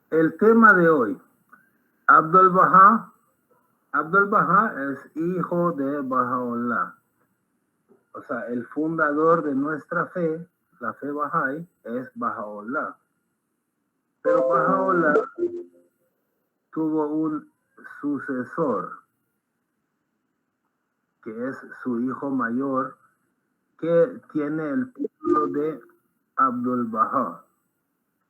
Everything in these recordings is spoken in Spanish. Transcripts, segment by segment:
El tema de hoy, Abdul Baha. Abdul Baha es hijo de Baha'u'llah. O sea, el fundador de nuestra fe, la fe Baha'i, es Baha'u'llah. Pero Baha'u'llah tuvo un sucesor, que es su hijo mayor, que tiene el título de Abdul Baha.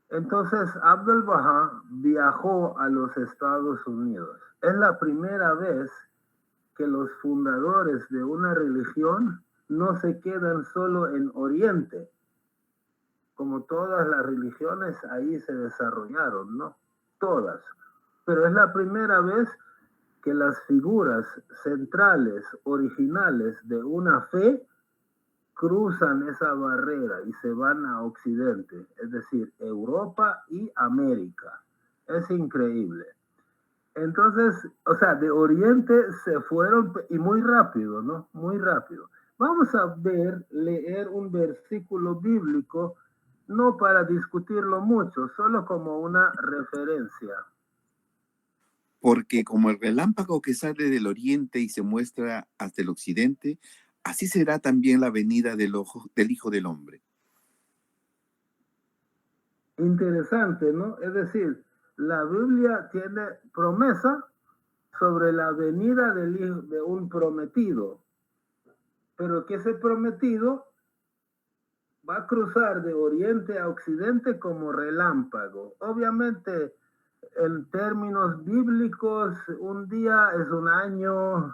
Entonces, Abdul Baha viajó a los Estados Unidos. Es la primera vez que los fundadores de una religión no se quedan solo en Oriente, como todas las religiones ahí se desarrollaron, ¿no? Todas. Pero es la primera vez que las figuras centrales, originales de una fe, cruzan esa barrera y se van a Occidente, es decir, Europa y América. Es increíble. Entonces, o sea, de Oriente se fueron y muy rápido, ¿no? Muy rápido. Vamos a leer un versículo bíblico, no para discutirlo mucho, solo como una referencia. Porque como el relámpago que sale del oriente y se muestra hasta el occidente, así será también la venida del Hijo del Hombre. Interesante, ¿no? Es decir, la Biblia tiene promesa sobre la venida de un prometido, pero que ese prometido va a cruzar de oriente a occidente como relámpago. Obviamente, en términos bíblicos, un día es un año,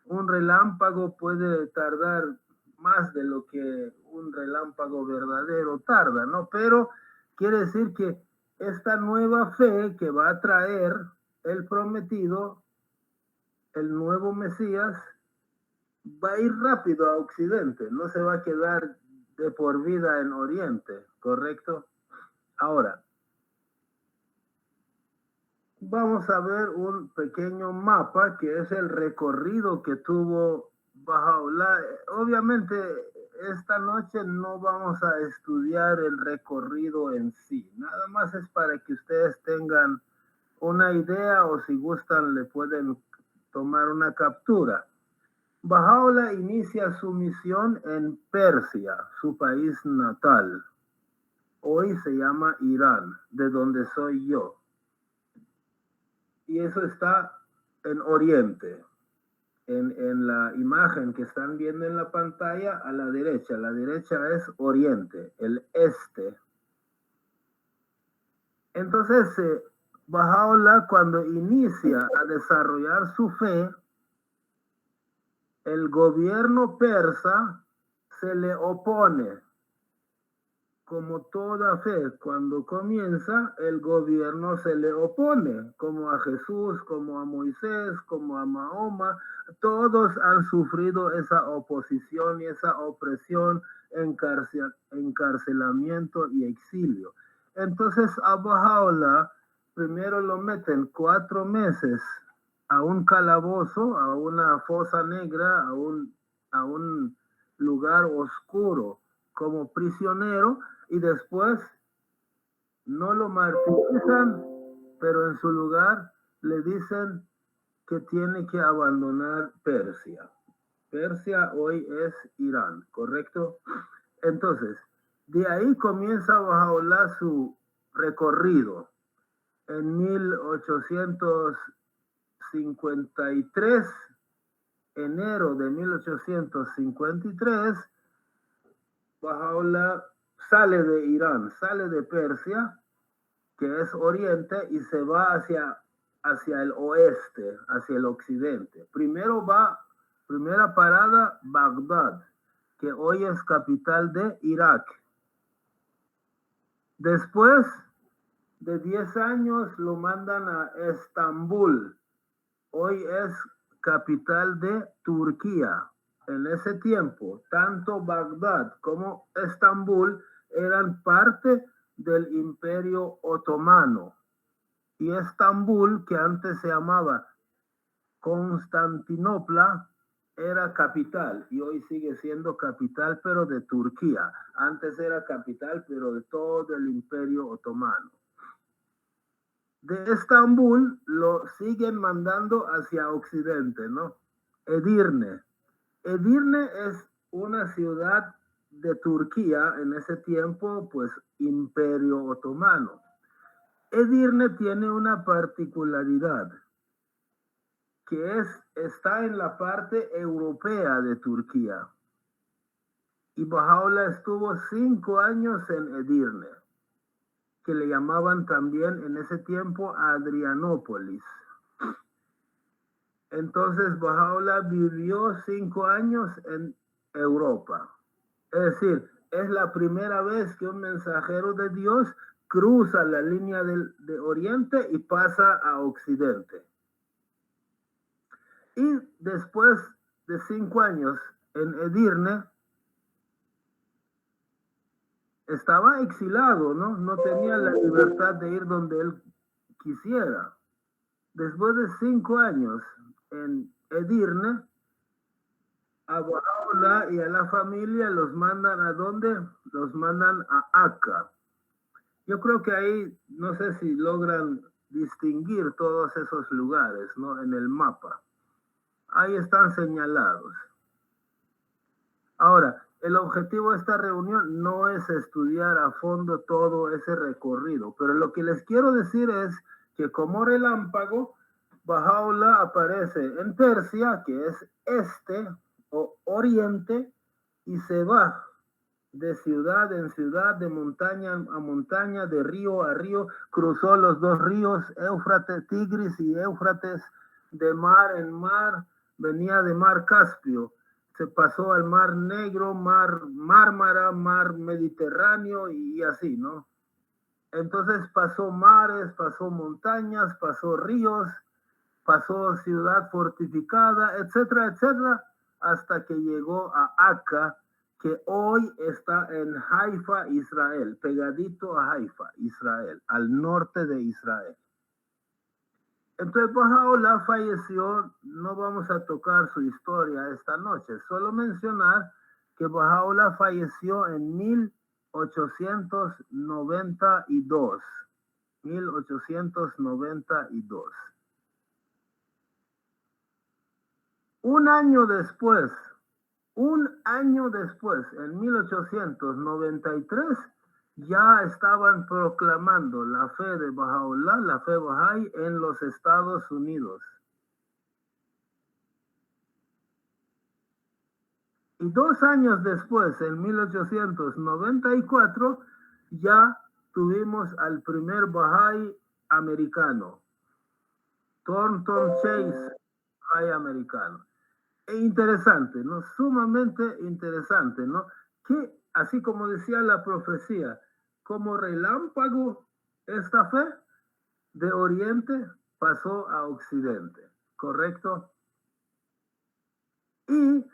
un relámpago puede tardar más de lo que un relámpago verdadero tarda, ¿no? Pero quiere decir que esta nueva fe que va a traer el prometido, el nuevo Mesías, va a ir rápido a Occidente, no se va a quedar de por vida en Oriente, ¿correcto? Ahora, vamos a ver un pequeño mapa que es el recorrido que tuvo Baha'u'llah. Obviamente, esta noche no vamos a estudiar el recorrido en sí, nada más es para que ustedes tengan una idea o si gustan le pueden tomar una captura. Baha'u'llah inicia su misión en Persia, su país natal. Hoy se llama Irán, de donde soy yo. Y eso está en Oriente. En la imagen que están viendo en la pantalla, a la derecha es Oriente, el este. Entonces, Baha'u'llah cuando inicia a desarrollar su fe, el gobierno persa se le opone. Como toda fe, cuando comienza, el gobierno se le opone, como a Jesús, como a Moisés, como a Mahoma. Todos han sufrido esa oposición y esa opresión, encarcelamiento y exilio. Entonces a Baha'u'llah primero lo meten 4 meses a un calabozo, a una fosa negra, a un lugar oscuro como prisionero, y después no lo martirizan, pero en su lugar le dicen que tiene que abandonar Persia. Persia hoy es Irán, ¿correcto? Entonces, de ahí comienza Baha'u'llah su recorrido. En 1853, enero de 1853, Baha'u'llah sale de Irán, sale de Persia, que es Oriente, y se va hacia el oeste, hacia el occidente. Primera parada, Bagdad, que hoy es capital de Irak. Después de 10 años lo mandan a Estambul, hoy es capital de Turquía. En ese tiempo, tanto Bagdad como Estambul eran parte del Imperio Otomano. Y Estambul, que antes se llamaba Constantinopla, era capital y hoy sigue siendo capital, pero de Turquía. Antes era capital, pero de todo el Imperio Otomano. De Estambul lo siguen mandando hacia occidente, ¿no? Edirne. Edirne es una ciudad de Turquía en ese tiempo, pues Imperio Otomano. Edirne tiene una particularidad, que está en la parte europea de Turquía. Y Bahá'u'lláh estuvo 5 años en Edirne, que le llamaban también en ese tiempo Adrianópolis. Entonces Bahá'u'lláh vivió 5 años en Europa. Es decir, es la primera vez que un mensajero de Dios cruza la línea de Oriente y pasa a Occidente. Y después de 5 años en Edirne, estaba exilado, ¿no? No tenía la libertad de ir donde él quisiera. Después de 5 años en Edirne, a Bahá'u'lláh y a la familia los mandan ¿a dónde? Los mandan a Acá. Yo creo que ahí, no sé si logran distinguir todos esos lugares, ¿no? En el mapa. Ahí están señalados. Ahora, el objetivo de esta reunión no es estudiar a fondo todo ese recorrido, pero lo que les quiero decir es que como relámpago, Bahá'u'lláh aparece en Persia, que es este o oriente, y se va de ciudad en ciudad, de montaña a montaña, de río a río, cruzó los 2 ríos, Éufrates, Tigris y Éufrates, de mar en mar, venía de mar Caspio, se pasó al mar Negro, mar Mármara, mar Mediterráneo y así, ¿no? Entonces pasó mares, pasó montañas, pasó ríos, pasó ciudad fortificada, etcétera, etcétera, hasta que llegó a Acá, que hoy está en Haifa, Israel, pegadito a Haifa, Israel, al norte de Israel. Entonces Bahá'u'lláh falleció, no vamos a tocar su historia esta noche, solo mencionar que Bahá'u'lláh falleció en 1892. 1892. Un año después, en 1893, ya estaban proclamando la fe de Bahá'u'lláh, la fe Bahá'í, en los Estados Unidos. Y 2 años después, en 1894, ya tuvimos al primer Bahá'í americano, Thornton Chase, Bahá'í americano. E interesante, ¿no? Sumamente interesante, ¿no? Que, así como decía la profecía, como relámpago, esta fe de Oriente pasó a Occidente, ¿correcto? Y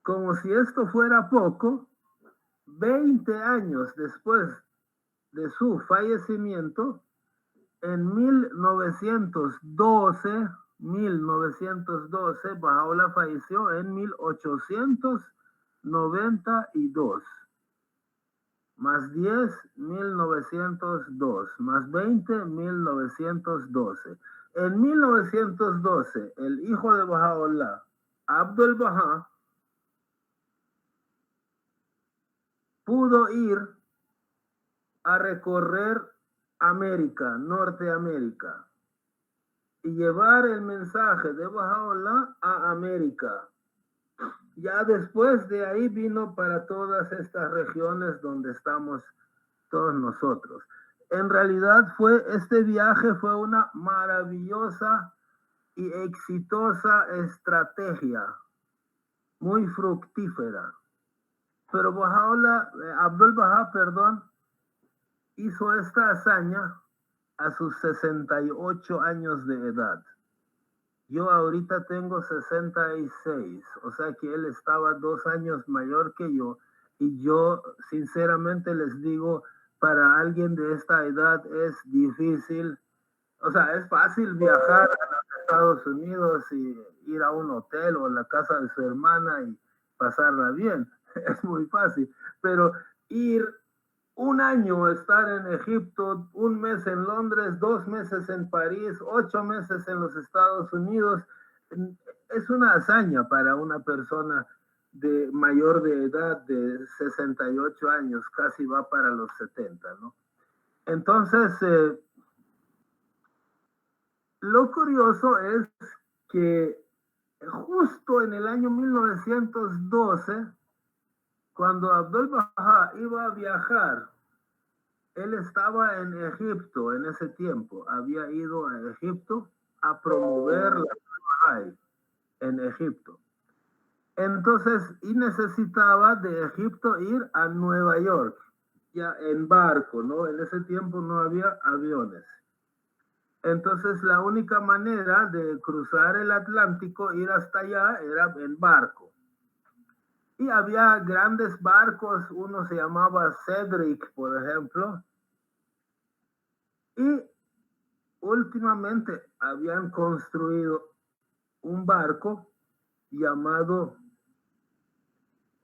como si esto fuera poco, 20 años después de su fallecimiento, en 1912, Bahá'u'lláh falleció en 1892. Más 10, 1902. Más 20, 1912. En 1912, el hijo de Bahá'u'lláh, Abdul Bahá, pudo ir a recorrer América, Norteamérica, y llevar el mensaje de Bahá'u'lláh a América. Ya después de ahí vino para todas estas regiones donde estamos todos nosotros. En realidad este viaje fue una maravillosa y exitosa estrategia, muy fructífera. Pero Abdul Bahá, hizo esta hazaña a sus 68 años de edad. Yo ahorita tengo 66, o sea que él estaba 2 años mayor que yo, y yo sinceramente les digo, para alguien de esta edad es difícil, o sea, es fácil viajar a los Estados Unidos y ir a un hotel o a la casa de su hermana y pasarla bien, es muy fácil, pero ir un año estar en Egipto, un mes en Londres, 2 meses en París, 8 meses en los Estados Unidos. Es una hazaña para una persona de mayor de edad de 68 años, casi va para los 70, ¿no? Entonces, lo curioso es que justo en el año 1912, cuando Abdul Baha iba a viajar, él estaba en Egipto en ese tiempo, había ido a Egipto a promover la Bahá'í en Egipto. Entonces, y necesitaba de Egipto ir a Nueva York, ya en barco, ¿no? En ese tiempo no había aviones. Entonces, la única manera de cruzar el Atlántico, ir hasta allá, era en barco. Y había grandes barcos, uno se llamaba Cedric, por ejemplo, y últimamente habían construido un barco llamado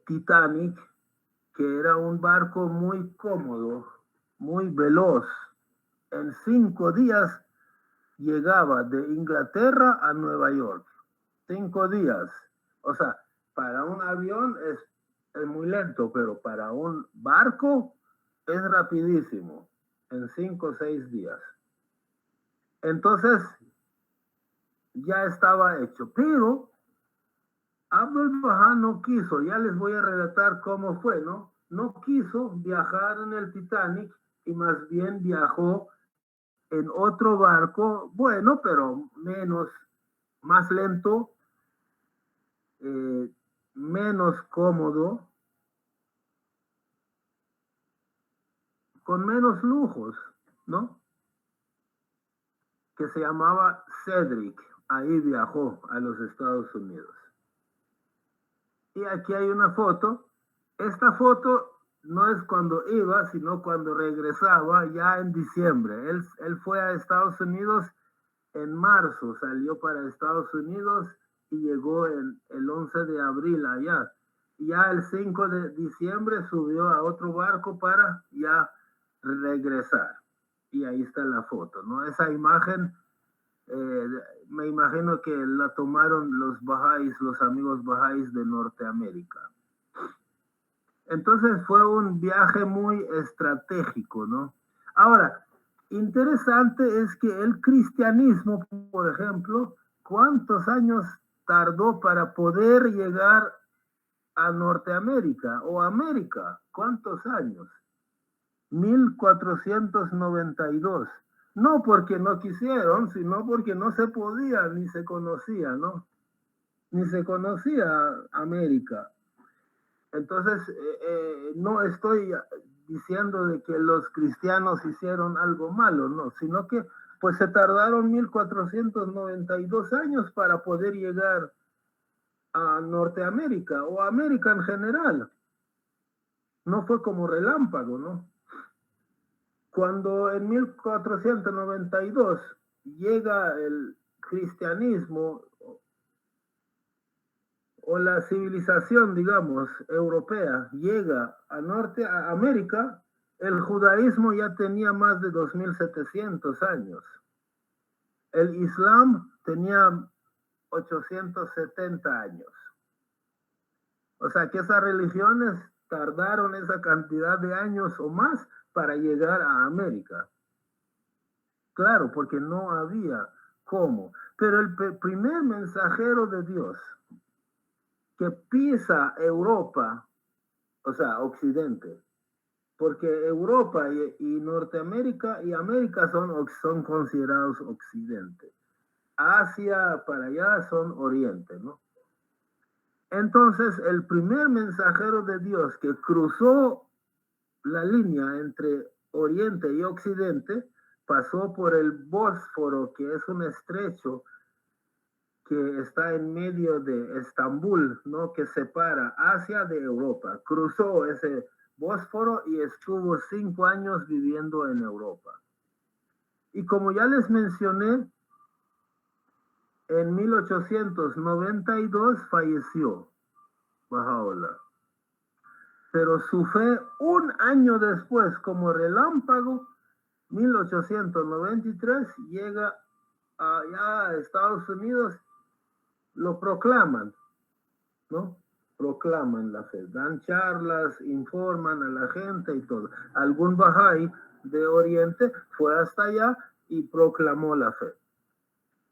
Titanic, que era un barco muy cómodo, muy veloz. En 5 días llegaba de Inglaterra a Nueva York. 5 días. O sea, para un avión es muy lento, pero para un barco es rapidísimo. En 5 o 6 días. Entonces, ya estaba hecho. Pero Abdul Baha no quiso, ya les voy a relatar cómo fue, ¿no? No quiso viajar en el Titanic y más bien viajó en otro barco, bueno, pero menos, más lento, menos cómodo, con menos lujos, ¿no? Que se llamaba Cedric. Ahí viajó a los Estados Unidos. Y aquí hay una foto. Esta foto no es cuando iba, sino cuando regresaba ya en diciembre. Él fue a Estados Unidos en marzo, salió para Estados Unidos y llegó el 11 de abril allá. Ya el 5 de diciembre subió a otro barco para ya regresar. Y ahí está la foto, ¿no? Esa imagen, me imagino que la tomaron los bahá'ís, los amigos bahá'ís de Norteamérica. Entonces fue un viaje muy estratégico, ¿no? Ahora, interesante es que el cristianismo, por ejemplo, ¿cuántos años tardó para poder llegar a Norteamérica o América? ¿Cuántos años? 1492. No porque no quisieron, sino porque no se podía, ni se conocía, ¿no? Ni se conocía América. Entonces, no estoy diciendo de que los cristianos hicieron algo malo, no, sino que pues se tardaron 1492 años para poder llegar a Norteamérica o a América en general. No fue como relámpago, ¿no? Cuando en 1492 llega el cristianismo o la civilización, digamos, europea llega a Norteamérica, el judaísmo ya tenía más de 2700 años. El Islam tenía 870 años. O sea que esas religiones tardaron esa cantidad de años o más para llegar a América. Claro, porque no había cómo. Pero el primer mensajero de Dios que pisa Europa, o sea, Occidente, porque Europa y Norteamérica y América son considerados Occidente. Asia para allá son Oriente, ¿no? Entonces, el primer mensajero de Dios que cruzó la línea entre Oriente y Occidente pasó por el Bósforo, que es un estrecho que está en medio de Estambul, ¿no? Que separa Asia de Europa. Cruzó ese Bósforo y estuvo 5 años viviendo en Europa. Y como ya les mencioné, en 1892 falleció Baha'u'lláh. Pero su fe, un año después, como relámpago, 1893, llega allá a Estados Unidos, lo proclaman, ¿no? Proclaman la fe, dan charlas, informan a la gente y todo. Algún Bahá'í de Oriente fue hasta allá y proclamó la fe.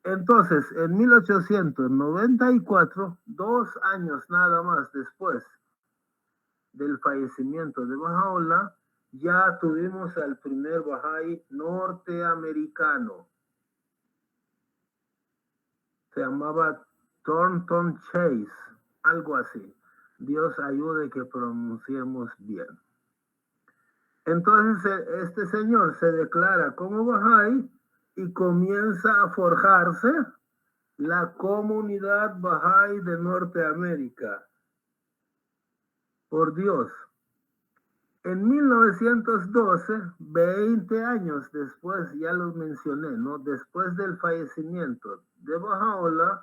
Entonces, en 1894, 2 años nada más después del fallecimiento de Baha'u'lláh, ya tuvimos al primer Bahá'í norteamericano. Se llamaba Thornton Chase, algo así. Dios ayude que pronunciemos bien. Entonces este señor se declara como Bahá'í y comienza a forjarse la comunidad Bahá'í de Norteamérica. Por Dios. En 1912, 20 años después, ya lo mencioné, ¿no? Después del fallecimiento de Baha'u'lláh,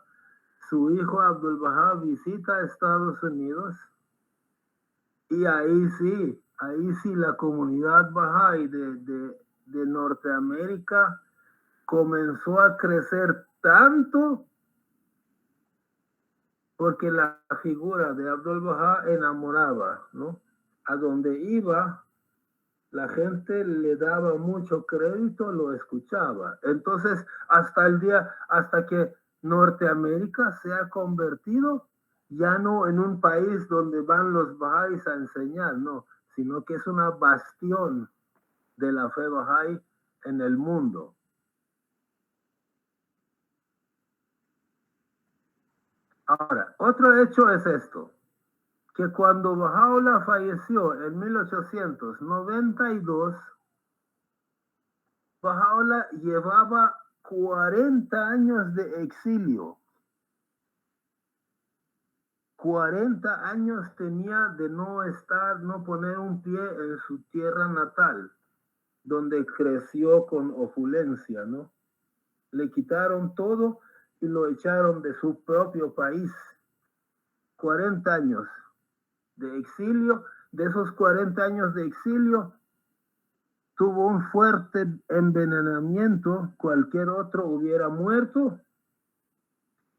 su hijo Abdul Bahá visita Estados Unidos y ahí sí la comunidad Bahá'í de Norteamérica comenzó a crecer tanto porque la figura de Abdul Bahá enamoraba, ¿no? A donde iba, la gente le daba mucho crédito, lo escuchaba. Entonces, hasta que Norteamérica se ha convertido ya no en un país donde van los Bahá'ís a enseñar, no, sino que es una bastión de la fe Bahá'í en el mundo. Ahora, otro hecho es esto, que cuando Baha'u'lláh falleció en 1892, Baha'u'lláh llevaba 40 años de exilio. 40 años tenía de no poner un pie en su tierra natal, donde creció con opulencia, ¿no? Le quitaron todo y lo echaron de su propio país. 40 años de exilio. De esos 40 años de exilio, tuvo un fuerte envenenamiento, cualquier otro hubiera muerto,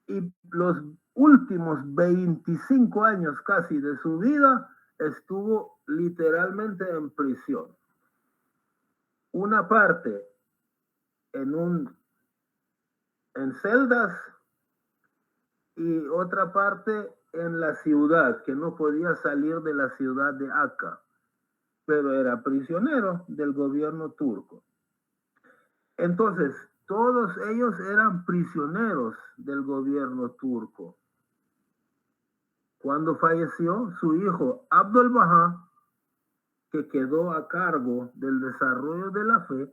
y los últimos 25 años casi de su vida estuvo literalmente en prisión. Una parte en celdas y otra parte en la ciudad, que no podía salir de la ciudad de Akka, pero era prisionero del gobierno turco. Entonces, todos ellos eran prisioneros del gobierno turco. Cuando falleció su hijo Abdul Bahá, que quedó a cargo del desarrollo de la fe,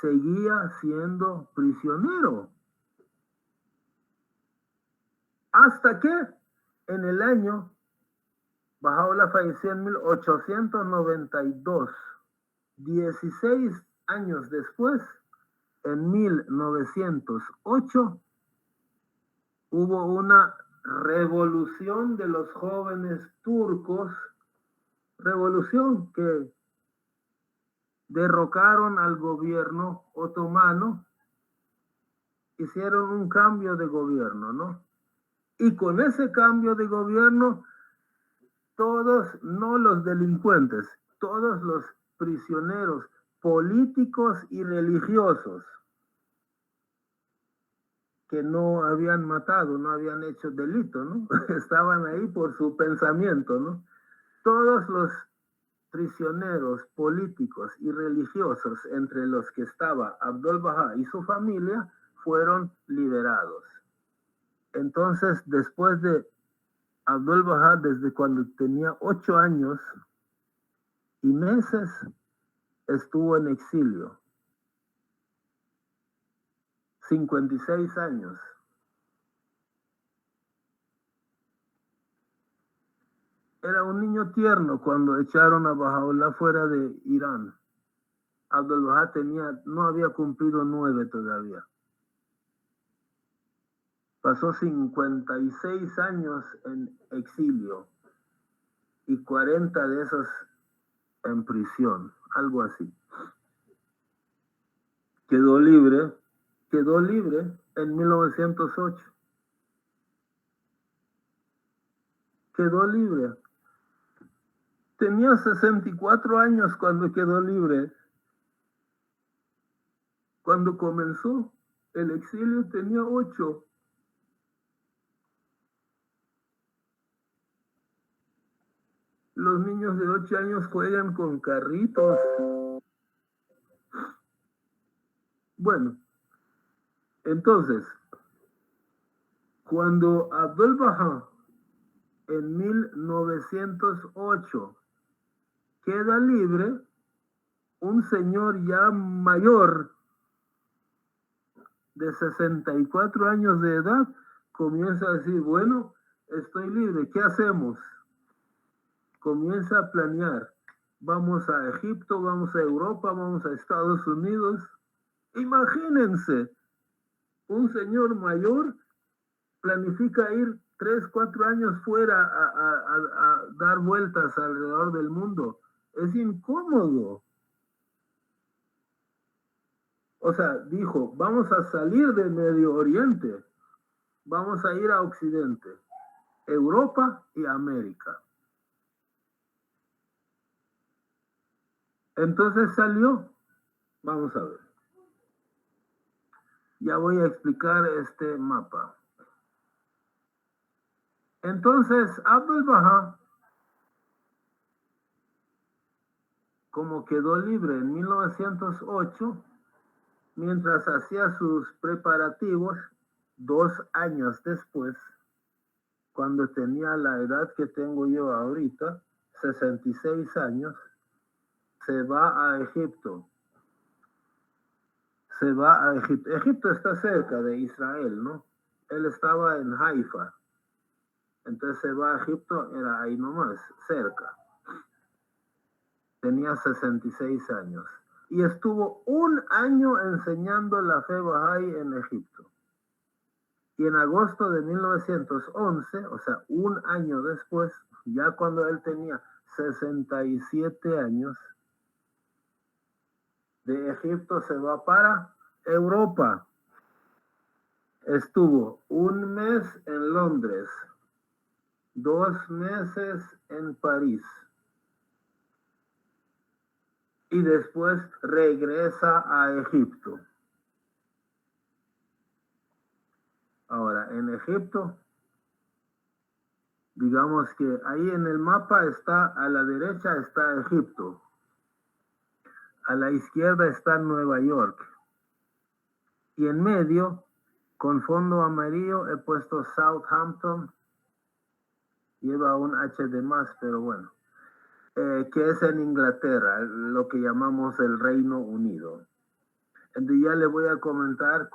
seguía siendo prisionero. Hasta que en el año, Baha'u'lláh falleció en 1892, 16 años después, en 1908, hubo una revolución de los jóvenes turcos, revolución que derrocaron al gobierno otomano, hicieron un cambio de gobierno, ¿no? Y con ese cambio de gobierno, todos, no los delincuentes, todos los prisioneros políticos y religiosos que no habían matado, no habían hecho delito, ¿no? Estaban ahí por su pensamiento, ¿no? Todos los prisioneros políticos y religiosos, entre los que estaba Abdul Bahá y su familia, fueron liberados. Entonces, después de Abdul Bahá, desde cuando tenía 8 años y meses, estuvo en exilio. 56 años. Era un niño tierno cuando echaron a Baha'u'lláh fuera de Irán. Abdul Bahá no había cumplido 9 todavía. Pasó 56 años en exilio. y 40 de esos en prisión, algo así. Quedó libre en 1908. Quedó libre. Tenía 64 años cuando quedó libre. Cuando comenzó el exilio tenía 8. Los niños de 8 años juegan con carritos. Bueno, entonces, cuando Abdul Baha en 1908 queda libre, un señor ya mayor de 64 años de edad comienza a decir, bueno, estoy libre, ¿qué hacemos? Comienza a planear. Vamos a Egipto, vamos a Europa, vamos a Estados Unidos. Imagínense, un señor mayor planifica ir 3, 4 años fuera a dar vueltas alrededor del mundo. Es incómodo. O sea, dijo, vamos a salir del Medio Oriente, vamos a ir a Occidente, Europa y América. Entonces salió, vamos a ver. Ya voy a explicar este mapa. Entonces, Abdul Baha, como quedó libre en 1908, mientras hacía sus preparativos, 2 años después, cuando tenía la edad que tengo yo ahorita, 66 años, se va a Egipto. Se va a Egipto. Egipto está cerca de Israel, ¿no? Él estaba en Haifa. Entonces se va a Egipto, era ahí nomás, cerca. Tenía 66 años. Y estuvo 1 año enseñando la fe Bahá'í en Egipto. Y en agosto de 1911, o sea, 1 año después, ya cuando él tenía 67 años, de Egipto se va para Europa. Estuvo 1 mes en Londres, 2 meses en París. Y después regresa a Egipto. Ahora, en Egipto, digamos que ahí en el mapa está, a la derecha está Egipto. A la izquierda está Nueva York. Y en medio, con fondo amarillo, he puesto Southampton. Lleva un H de más, pero bueno. Que es en Inglaterra, lo que llamamos el Reino Unido. Entonces ya le voy a comentar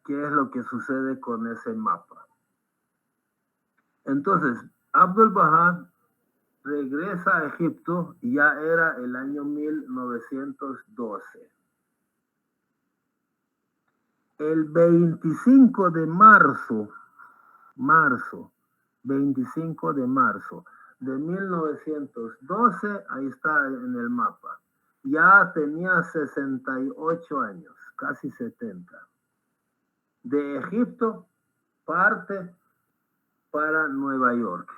qué es lo que sucede con ese mapa. Entonces, Abdul Baha regresa a Egipto, ya era el año 1912. El 25 de marzo, 25 de marzo de 1912, ahí está en el mapa, ya tenía 68 años, casi 70. De Egipto parte para Nueva York,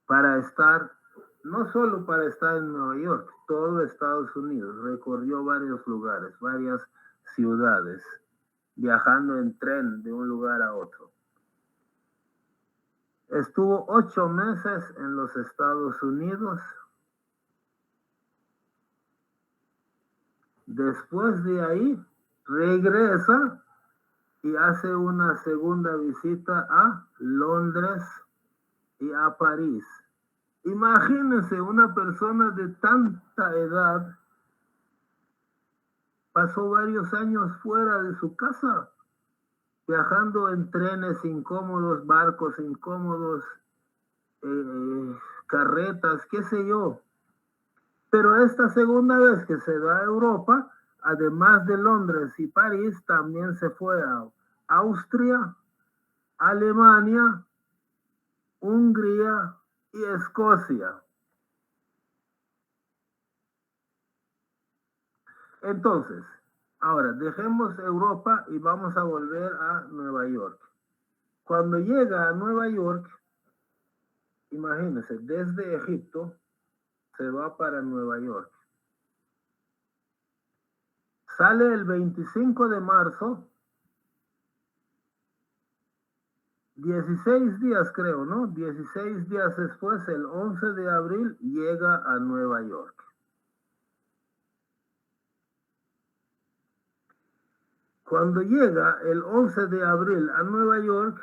para estar, no solo para estar en Nueva York, todo Estados Unidos, recorrió varios lugares, varias ciudades, viajando en tren de un lugar a otro. Estuvo 8 meses en los Estados Unidos. Después de ahí, regresa y hace una segunda visita a Londres y a París. Imagínense, una persona de tanta edad pasó varios años fuera de su casa, viajando en trenes incómodos, barcos incómodos, carretas, qué sé yo. Pero esta segunda vez que se va a Europa, además de Londres y París, también se fue a Austria, Alemania Hungría y Escocia. Entonces, ahora dejemos Europa y vamos a volver a Nueva York. Cuando llega a Nueva York, imagínense, desde Egipto se va para Nueva York. Sale el 25 de marzo, 16 días creo, ¿no? 16 días después, el 11 de abril, llega a Nueva York. Cuando llega el 11 de abril a Nueva York,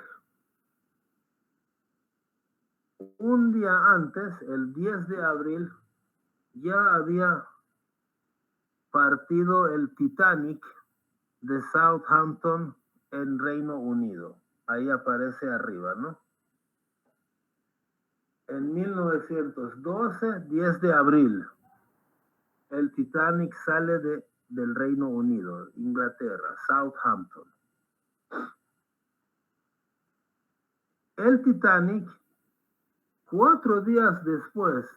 un día antes, el 10 de abril, ya había partido el Titanic de Southampton en Reino Unido. Ahí aparece arriba, ¿no? En 1912, 10 de abril, el Titanic sale del Reino Unido, Inglaterra, Southampton. El Titanic, 4 días después,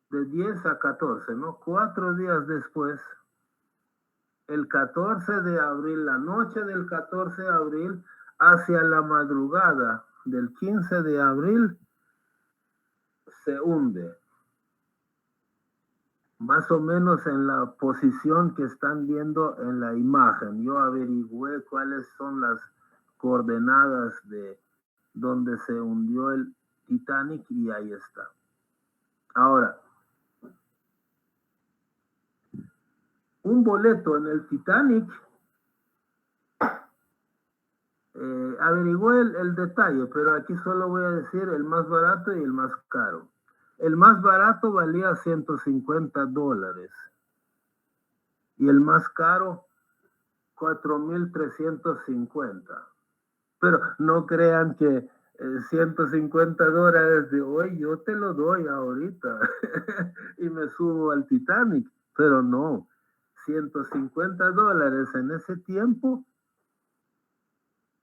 de 10 a 14, ¿no? 4 días después, el 14 de abril, la noche del 14 de abril, hacia la madrugada del 15 de abril, se hunde. Más o menos en la posición que están viendo en la imagen. Yo averigüé cuáles son las coordenadas de donde se hundió el Titanic y ahí está. Ahora, un boleto en el Titanic, averigüé el detalle, pero aquí solo voy a decir el más barato y el más caro. El más barato valía $150 y el más caro 4,350. Pero no crean que $150 de hoy yo te lo doy ahorita y me subo al Titanic, pero no, $150 en ese tiempo.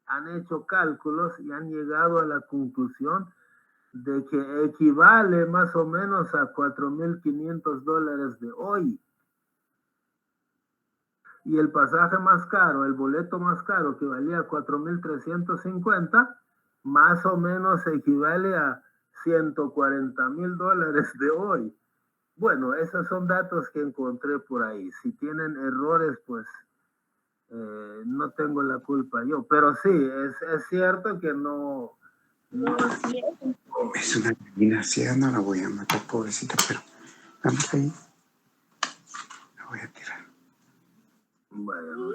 Han hecho cálculos y han llegado a la conclusión de que equivale más o menos a $4,500 de hoy. Y el pasaje más caro, el boleto más caro, que valía 4,350, más o menos equivale a $140,000 de hoy. Bueno, esos son datos que encontré por ahí. Si tienen errores, pues no tengo la culpa yo. Pero sí, es cierto que no es una gallina ciega, no la voy a matar, pobrecita, pero vamos ahí, la voy a tirar. Bueno,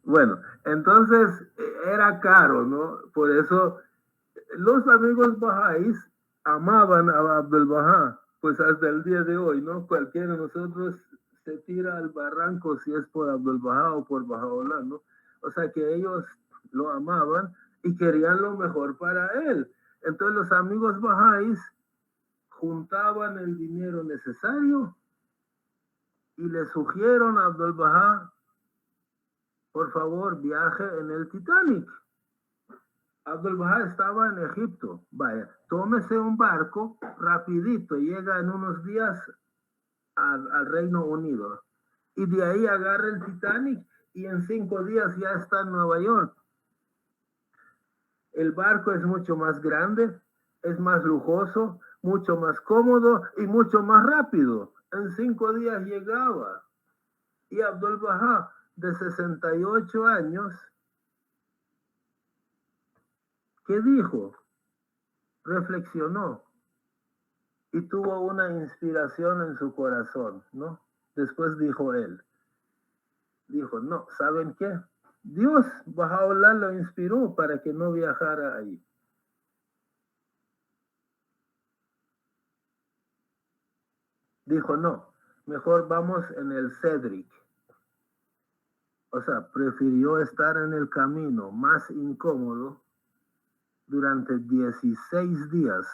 bueno, entonces era caro, ¿no? Por eso los amigos bahá'ís amaban a Abdul Bahá, pues hasta el día de hoy, ¿no? Cualquiera de nosotros se tira al barranco si es por Abdul Bahá o por Baha'u'lláh, ¿no? O sea que ellos lo amaban y querían lo mejor para él. Entonces los amigos bahá'ís juntaban el dinero necesario y le sugirieron a Abdul Bahá, por favor, viaje en el Titanic. Abdul Bahá estaba en Egipto. Vaya, tómese un barco rapidito, llega en unos días al Reino Unido. Y de ahí agarra el Titanic y en 5 días ya está en Nueva York. El barco es mucho más grande, es más lujoso, mucho más cómodo y mucho más rápido. En 5 días llegaba. Y Abdul Bahá, de 68 años, ¿qué dijo? Reflexionó y tuvo una inspiración en su corazón, ¿no? Después dijo él, no, ¿saben qué? Dios, Baha'u'lláh, lo inspiró para que no viajara ahí. Dijo, no, mejor vamos en el Cedric. O sea, prefirió estar en el camino más incómodo durante 16 días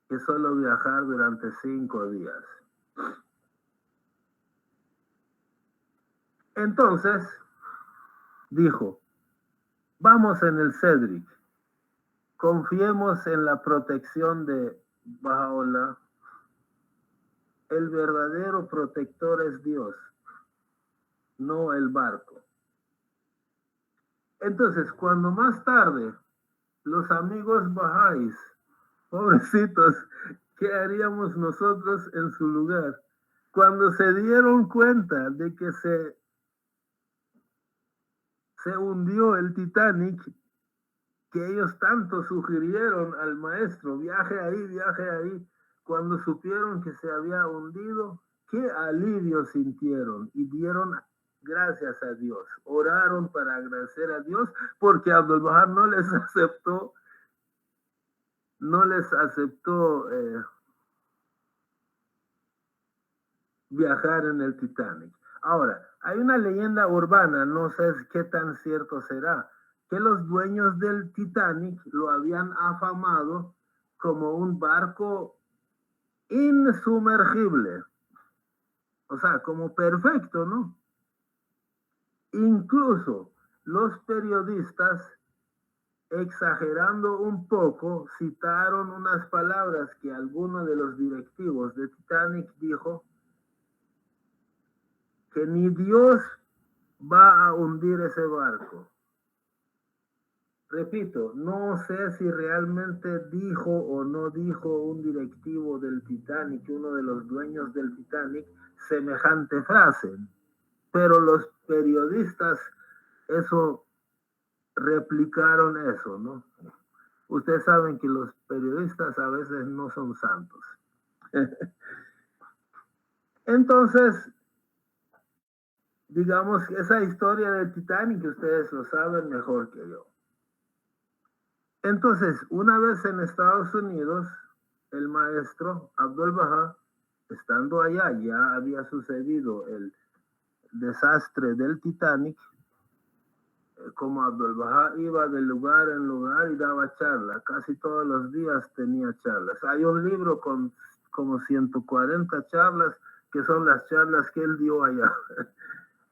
que solo viajar durante 5 días. Entonces, dijo, vamos en el Cedric, confiemos en la protección de Baha'u'lláh. El verdadero protector es Dios, no el barco. Entonces, cuando más tarde los amigos bahá'ís, pobrecitos, ¿qué haríamos nosotros en su lugar? Cuando se dieron cuenta de que se hundió el Titanic, que ellos tanto sugirieron al maestro, viaje ahí, cuando supieron que se había hundido, qué alivio sintieron y dieron gracias a Dios, oraron para agradecer a Dios, porque Abdul Bahá no les aceptó viajar en el Titanic. Ahora, hay una leyenda urbana, no sé qué tan cierto será, que los dueños del Titanic lo habían afamado como un barco insumergible, o sea, como perfecto, ¿no? Incluso los periodistas, exagerando un poco, citaron unas palabras que alguno de los directivos de Titanic dijo, que ni Dios va a hundir ese barco. Repito, no sé si realmente dijo o no dijo un directivo del Titanic, uno de los dueños del Titanic, semejante frase, pero los periodistas replicaron eso, ¿no? Ustedes saben que los periodistas a veces no son santos. Entonces, digamos, esa historia del Titanic, ustedes lo saben mejor que yo. Entonces, una vez en Estados Unidos, el maestro Abdul Bahá, estando allá, ya había sucedido el desastre del Titanic, como Abdul Bahá iba de lugar en lugar y daba charlas, casi todos los días tenía charlas. Hay un libro con como 140 charlas, que son las charlas que él dio allá.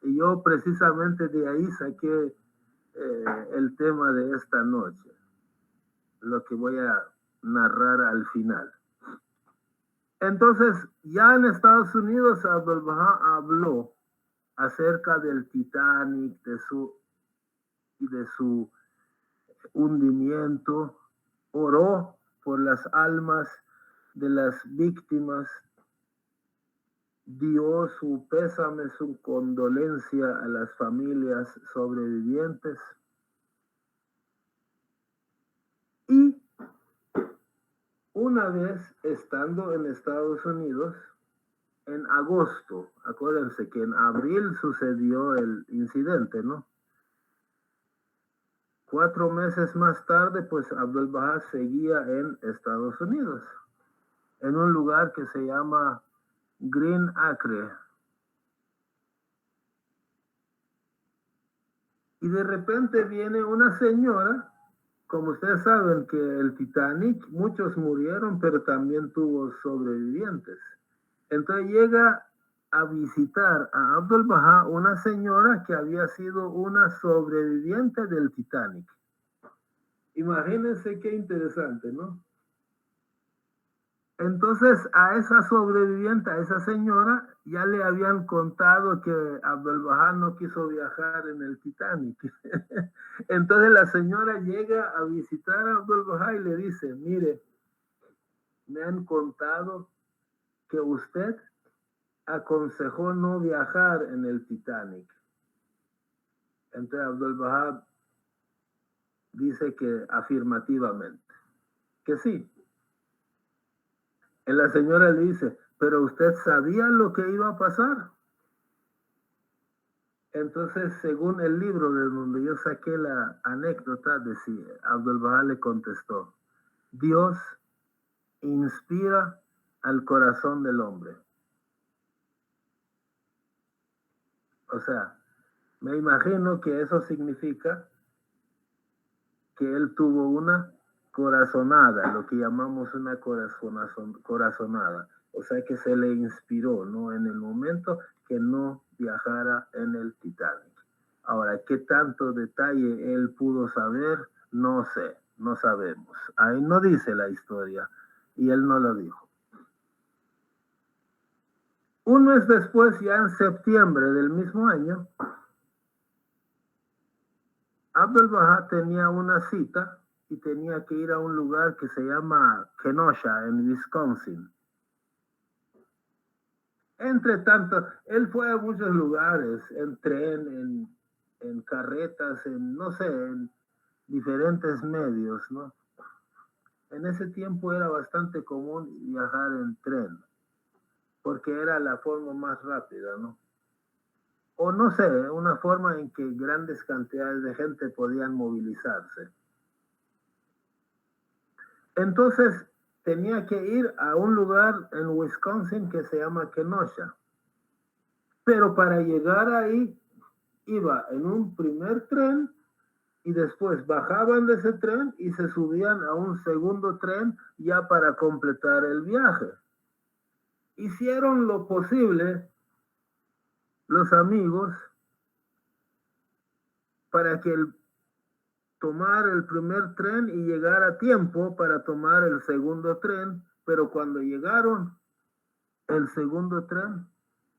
Y yo precisamente de ahí saqué el tema de esta noche, lo que voy a narrar al final. Entonces, ya en Estados Unidos, Abdul Bahá habló acerca del Titanic, de su hundimiento, oró por las almas de las víctimas, dio su pésame, su condolencia a las familias sobrevivientes y una vez estando en Estados Unidos, en agosto, acuérdense que en abril sucedió el incidente, ¿no? 4 meses más tarde, pues Abdul Bahá seguía en Estados Unidos, en un lugar que se llama Green Acre. Y de repente viene una señora, como ustedes saben que el Titanic, muchos murieron, pero también tuvo sobrevivientes. Entonces llega a visitar a Abdul Bahá una señora que había sido una sobreviviente del Titanic. Imagínense qué interesante, ¿no? Entonces a esa sobreviviente, a esa señora, ya le habían contado que Abdul Bahá no quiso viajar en el Titanic. Entonces la señora llega a visitar a Abdul Bahá y le dice, mire, me han contado que usted aconsejó no viajar en el Titanic. Entonces Abdul Bahá dice que afirmativamente, que sí. Y la señora le dice, pero usted sabía lo que iba a pasar. Entonces, según el libro de donde yo saqué la anécdota, decía, Abdul Bahá le contestó, Dios inspira al corazón del hombre. O sea, me imagino que eso significa que él tuvo una corazonada, lo que llamamos una corazonada. O sea que se le inspiró, ¿no? En el momento que no viajara en el Titanic. Ahora, ¿qué tanto detalle él pudo saber? No sé, no sabemos. Ahí no dice la historia y él no lo dijo. Un mes después, ya en septiembre del mismo año, Abdul Baha tenía una cita y tenía que ir a un lugar que se llama Kenosha, en Wisconsin. Entre tanto, él fue a muchos lugares, en tren, en carretas, en, no sé, en diferentes medios, ¿no? En ese tiempo era bastante común viajar en tren, porque era la forma más rápida, ¿no? O no sé, una forma en que grandes cantidades de gente podían movilizarse. Entonces, tenía que ir a un lugar en Wisconsin que se llama Kenosha. Pero para llegar ahí, iba en un primer tren y después bajaban de ese tren y se subían a un segundo tren ya para completar el viaje. Hicieron lo posible los amigos para que tomar el primer tren y llegar a tiempo para tomar el segundo tren, pero cuando llegaron, el segundo tren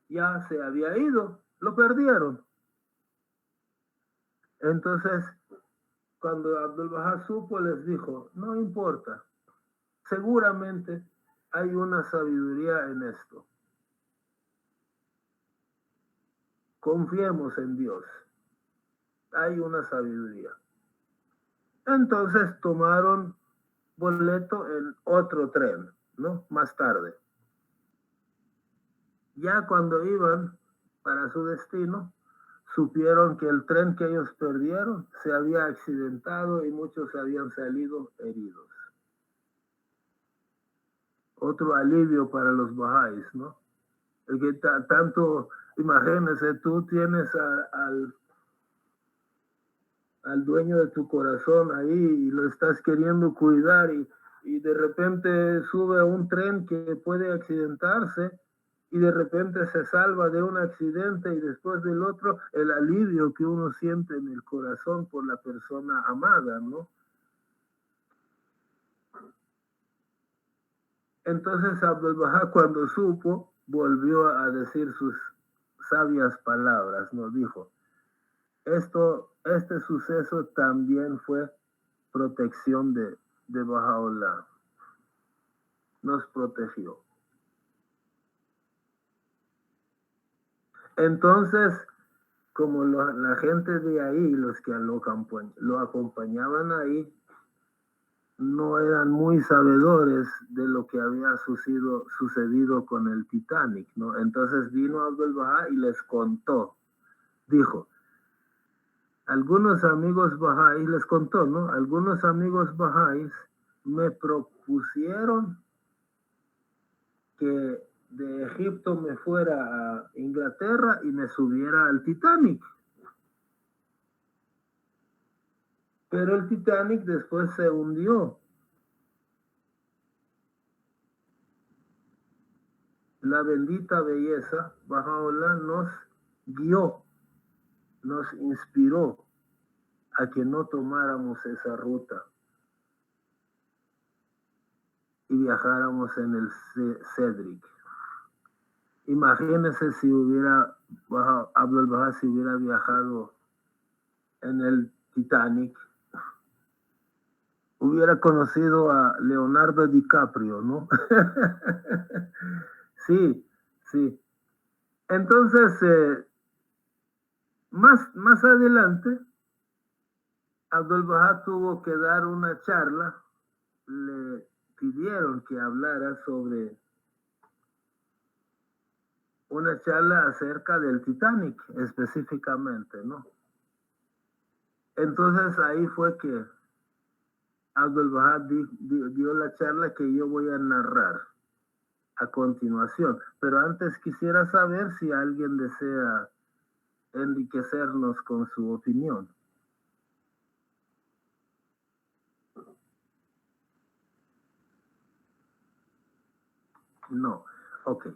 ya se había ido, lo perdieron. Entonces, cuando Abdul Baha supo, les dijo, no importa, seguramente hay una sabiduría en esto. Confiemos en Dios. Hay una sabiduría. Entonces tomaron boleto en otro tren, ¿no? Más tarde. Ya cuando iban para su destino, supieron que el tren que ellos perdieron se había accidentado y muchos habían salido heridos. Otro alivio para los bahá'ís, ¿no? El que tanto, imagínense, tú tienes al dueño de tu corazón ahí y lo estás queriendo cuidar y de repente sube a un tren que puede accidentarse y de repente se salva de un accidente y después del otro, el alivio que uno siente en el corazón por la persona amada, ¿no? Entonces Abdul Baha, cuando supo, volvió a decir sus sabias palabras, nos dijo, este suceso también fue protección de Bahá'u'lláh. Nos protegió. Entonces, como la gente de ahí, los que lo acompañaban ahí, no eran muy sabedores de lo que había sucedido con el Titanic, ¿no? Entonces vino Abdul Baha y les contó. Dijo, algunos amigos bahá'ís, les contó, ¿no? Algunos amigos bahá'ís me propusieron que de Egipto me fuera a Inglaterra y me subiera al Titanic. Pero el Titanic después se hundió. La bendita belleza, Bahá'u'lláh, nos guió, nos inspiró a que no tomáramos esa ruta y viajáramos en el Cedric. Imagínense si Abdul Baha si hubiera viajado en el Titanic, hubiera conocido a Leonardo DiCaprio, ¿no? Sí, sí. Entonces, más adelante, Abdul Baha tuvo que dar una charla, le pidieron que hablara sobre una charla acerca del Titanic específicamente, ¿no? Entonces ahí fue que Abdul Baha dio la charla que yo voy a narrar a continuación. Pero antes quisiera saber si alguien desea enriquecernos con su opinión. No. Ok.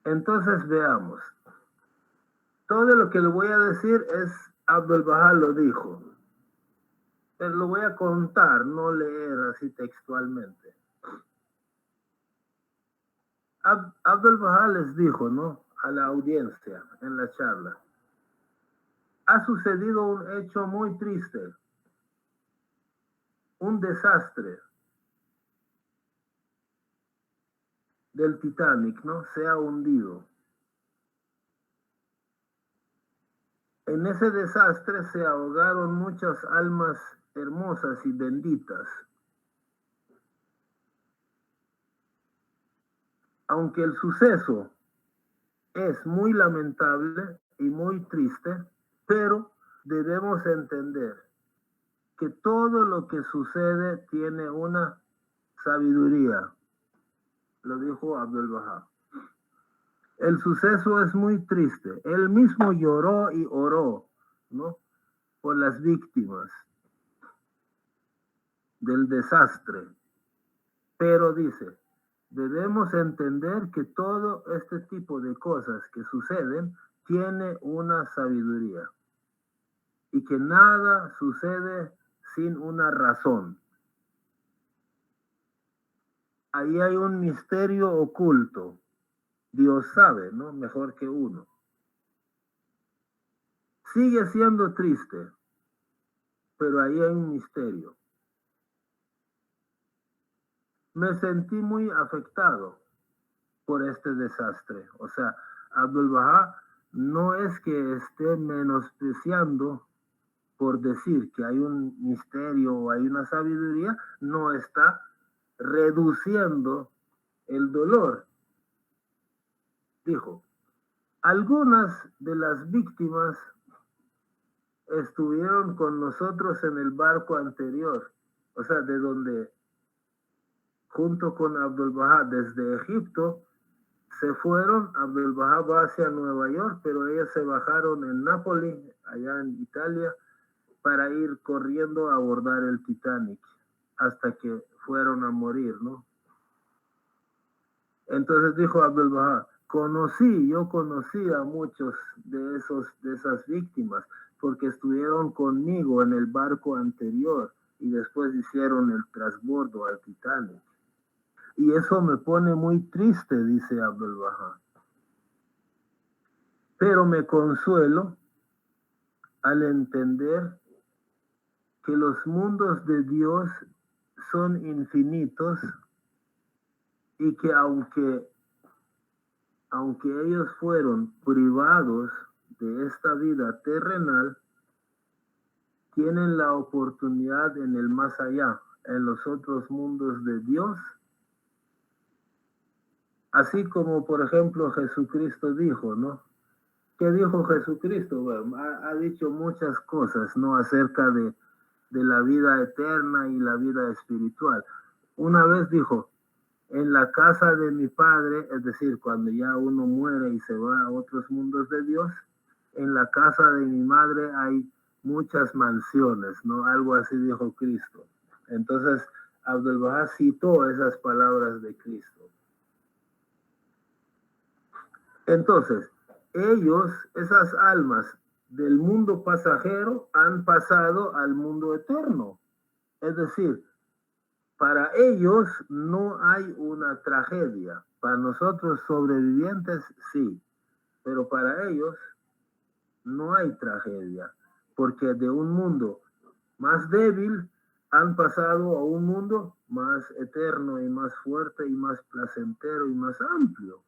Entonces veamos. Todo lo que le voy a decir es Abdul Baha lo dijo. Pero lo voy a contar, no leer así textualmente. Abdul Baha les dijo, ¿no?, a la audiencia en la charla: ha sucedido un hecho muy triste, un desastre del Titanic, ¿no? Se ha hundido. En ese desastre se ahogaron muchas almas hermosas y benditas. Aunque el suceso es muy lamentable y muy triste, pero debemos entender que todo lo que sucede tiene una sabiduría. Lo dijo Abdul Baha. El suceso es muy triste. Él mismo lloró y oró, ¿no?, por las víctimas del desastre. Pero dice, debemos entender que todo este tipo de cosas que suceden tiene una sabiduría y que nada sucede sin una razón. Ahí hay un misterio oculto. Dios sabe, ¿no?, mejor que uno. Sigue siendo triste, pero ahí hay un misterio. Me sentí muy afectado por este desastre. O sea, Abdul Baha no es que esté menospreciando por decir que hay un misterio o hay una sabiduría, no está reduciendo el dolor. Dijo, algunas de las víctimas estuvieron con nosotros en el barco anterior, o sea, de donde, junto con Abdul Baha, desde Egipto, se fueron. Abdul Baha va hacia Nueva York, pero ellos se bajaron en Nápoles, allá en Italia, para ir corriendo a abordar el Titanic, hasta que fueron a morir, ¿no? Entonces dijo Abdul Baha, yo conocí a muchos de esas víctimas, porque estuvieron conmigo en el barco anterior y después hicieron el transbordo al Titanic. Y eso me pone muy triste, dice Abdul Baha. Pero me consuelo al entender que los mundos de Dios son infinitos y que aunque ellos fueron privados de esta vida terrenal, tienen la oportunidad en el más allá, en los otros mundos de Dios. Así como, por ejemplo, Jesucristo dijo, ¿no? ¿Qué dijo Jesucristo? Bueno, ha dicho muchas cosas, ¿no?, acerca de la vida eterna y la vida espiritual. Una vez dijo, en la casa de mi padre, es decir, cuando ya uno muere y se va a otros mundos de Dios, en la casa de mi madre hay muchas mansiones, ¿no? Algo así dijo Cristo. Entonces, Abdul Baha citó esas palabras de Cristo. Entonces, ellos, esas almas del mundo pasajero, han pasado al mundo eterno. Es decir, para ellos no hay una tragedia. Para nosotros sobrevivientes sí, pero para ellos no hay tragedia, porque de un mundo más débil han pasado a un mundo más eterno y más fuerte y más placentero y más amplio.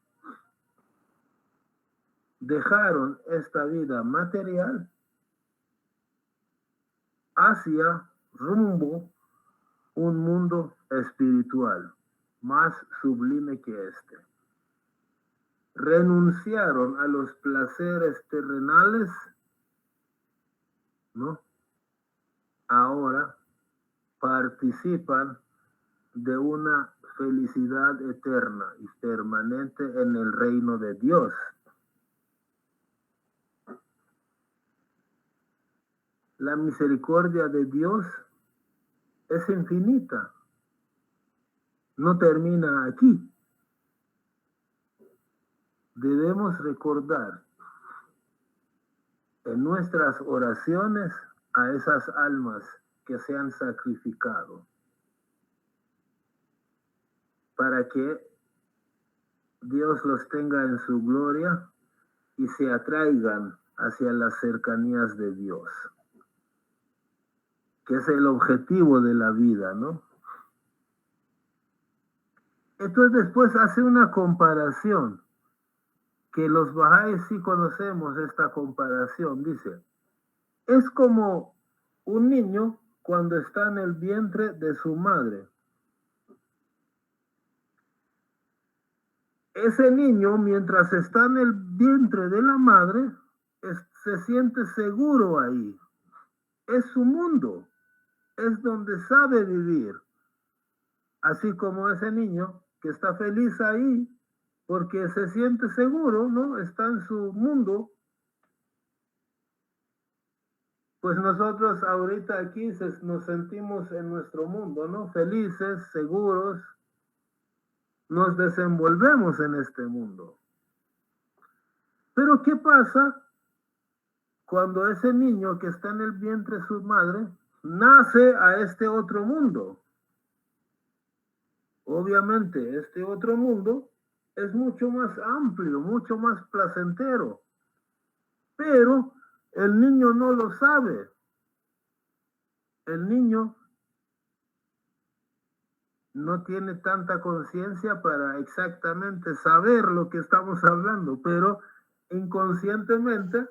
Dejaron esta vida material hacia rumbo un mundo espiritual más sublime que este. Renunciaron a los placeres terrenales, ¿no? Ahora participan de una felicidad eterna y permanente en el reino de Dios. La misericordia de Dios es infinita. No termina aquí. Debemos recordar en nuestras oraciones a esas almas que se han sacrificado para que Dios los tenga en su gloria y se atraigan hacia las cercanías de Dios, que es el objetivo de la vida, ¿no? Entonces después hace una comparación, que los bahá'ís sí conocemos esta comparación. Dice, es como un niño cuando está en el vientre de su madre. Ese niño, mientras está en el vientre de la madre, se siente seguro ahí. Es su mundo, es donde sabe vivir. Así como ese niño que está feliz ahí porque se siente seguro, ¿no? Está en su mundo. Pues nosotros ahorita aquí nos sentimos en nuestro mundo, ¿no? Felices, seguros. Nos desenvolvemos en este mundo. Pero ¿qué pasa cuando ese niño que está en el vientre de su madre nace a este otro mundo? Obviamente, este otro mundo es mucho más amplio, mucho más placentero. Pero el niño no lo sabe. El niño no tiene tanta conciencia para exactamente saber lo que estamos hablando, pero inconscientemente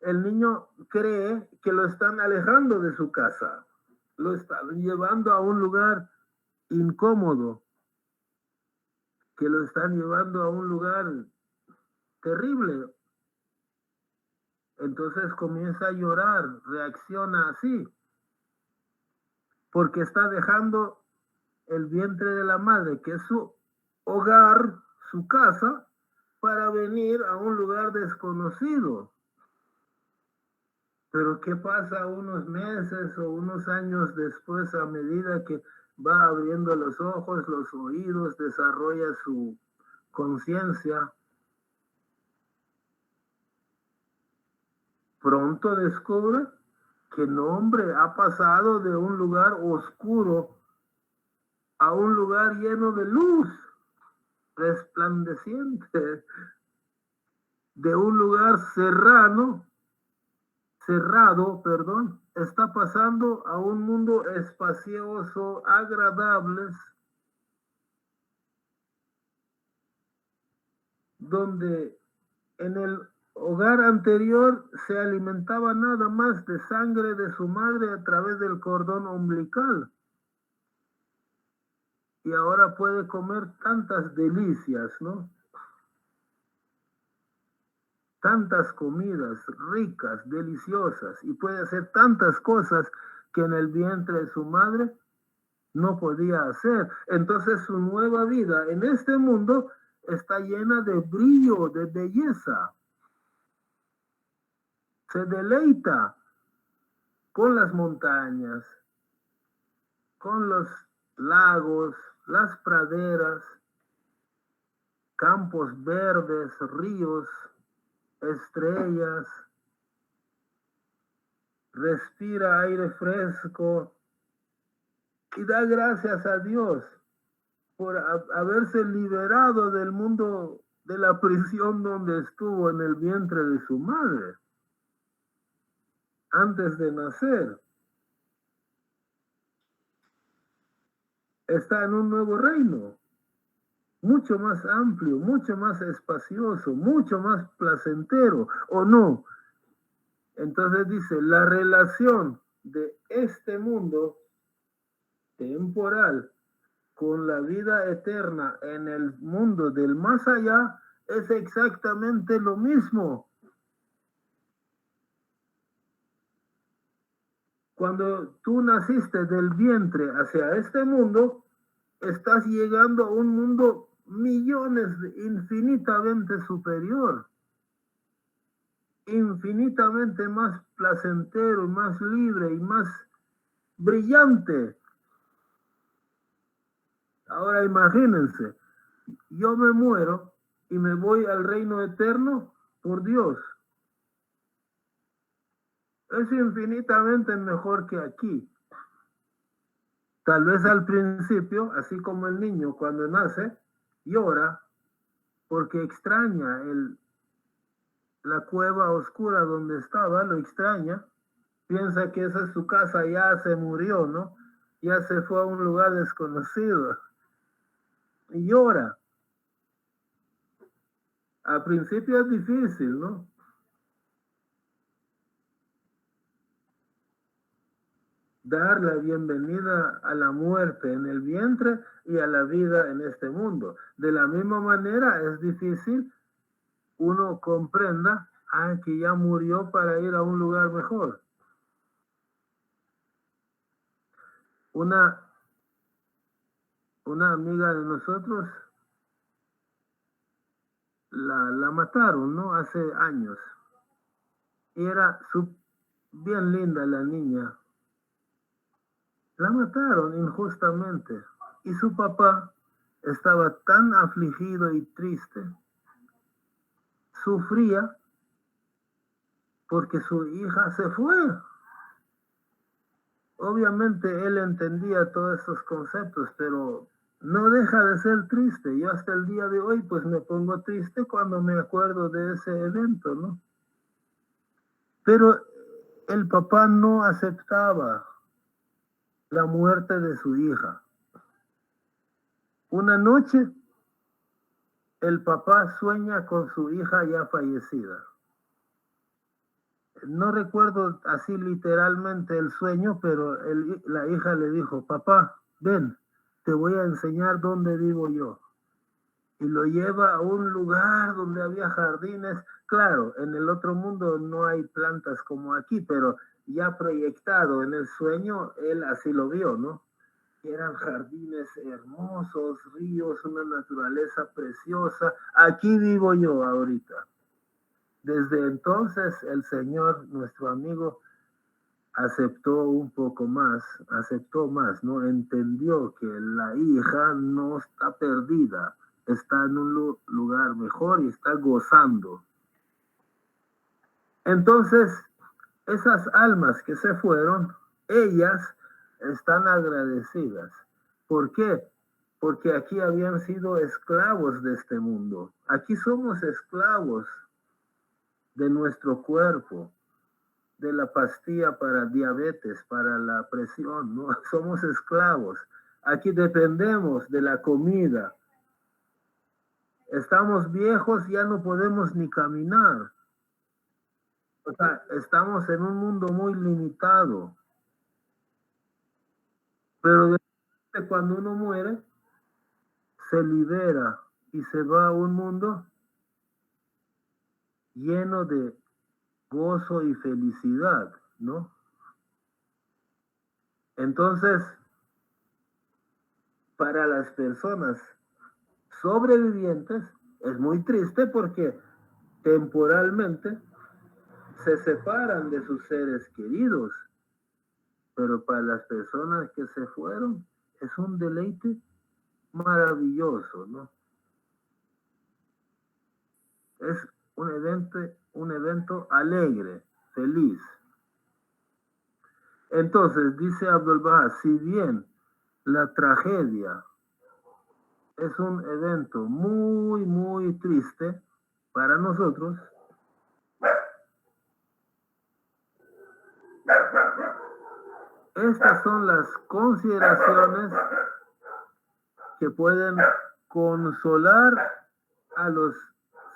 el niño cree que lo están alejando de su casa, lo están llevando a un lugar incómodo, que lo están llevando a un lugar terrible. Entonces comienza a llorar, reacciona así, porque está dejando el vientre de la madre, que es su hogar, su casa, para venir a un lugar desconocido. Pero ¿qué pasa unos meses o unos años después, a medida que va abriendo los ojos, los oídos, desarrolla su conciencia? Pronto descubre que no, hombre, ha pasado de un lugar oscuro a un lugar lleno de luz, resplandeciente, de un lugar cerrado, está pasando a un mundo espacioso, agradable, donde en el hogar anterior se alimentaba nada más de sangre de su madre a través del cordón umbilical. Y ahora puede comer tantas delicias, ¿no? Tantas comidas ricas, deliciosas, y puede hacer tantas cosas que en el vientre de su madre no podía hacer. Entonces su nueva vida en este mundo está llena de brillo, de belleza. Se deleita con las montañas, con los lagos, las praderas, campos verdes, ríos, estrellas, respira aire fresco y da gracias a Dios por haberse liberado del mundo, de la prisión donde estuvo en el vientre de su madre antes de nacer. Está en un nuevo reino, mucho más amplio, mucho más espacioso, mucho más placentero, ¿o no? Entonces dice, la relación de este mundo temporal con la vida eterna en el mundo del más allá es exactamente lo mismo. Cuando tú naciste del vientre hacia este mundo, estás llegando a un mundo millones, infinitamente superior, infinitamente más placentero, más libre y más brillante. Ahora imagínense, yo me muero y me voy al reino eterno por Dios. es infinitamente mejor que aquí. Tal vez al principio, así como el niño cuando nace, llora porque extraña la cueva oscura donde estaba, lo extraña, piensa que esa es su casa, ya se murió, ¿no? Ya se fue a un lugar desconocido y llora. Al principio es difícil, ¿no? Dar la bienvenida a la muerte en el vientre y a la vida en este mundo. De la misma manera es difícil uno comprenda que ya murió para ir a un lugar mejor. Una amiga de nosotros la mataron, ¿no? Hace años. Y era bien linda la niña. La mataron injustamente. Y su papá estaba tan afligido y triste, sufría porque su hija se fue. Obviamente él entendía todos esos conceptos, pero no deja de ser triste. Yo hasta el día de hoy pues me pongo triste cuando me acuerdo de ese evento, ¿no? Pero el papá no aceptaba la muerte de su hija. Una noche el papá sueña con su hija ya fallecida. No recuerdo así literalmente el sueño, pero la hija le dijo, papá, ven, te voy a enseñar dónde vivo yo. Y lo lleva a un lugar donde había jardines. Claro, en el otro mundo no hay plantas como aquí, pero ya proyectado en el sueño, él así lo vio, ¿no? Eran jardines hermosos, ríos, una naturaleza preciosa. Aquí vivo yo ahorita. Desde entonces el Señor, nuestro amigo, aceptó un poco más, aceptó más, ¿no? Entendió que la hija no está perdida, está en un lugar mejor y está gozando. Entonces, esas almas que se fueron, ellas están agradecidas. ¿Por qué? Porque aquí habían sido esclavos de este mundo. Aquí somos esclavos de nuestro cuerpo, de la pastilla para diabetes, para la presión, ¿no? Somos esclavos. Aquí dependemos de la comida. Estamos viejos, ya no podemos ni caminar. O sea, estamos en un mundo muy limitado. Pero cuando uno muere, se libera y se va a un mundo lleno de gozo y felicidad, ¿no? Entonces, para las personas sobrevivientes es muy triste porque temporalmente se separan de sus seres queridos, pero para las personas que se fueron es un deleite maravilloso, ¿no? Es un evento alegre, feliz. Entonces, dice Abdul Baha, si bien la tragedia es un evento muy, muy triste para nosotros, estas son las consideraciones que pueden consolar a los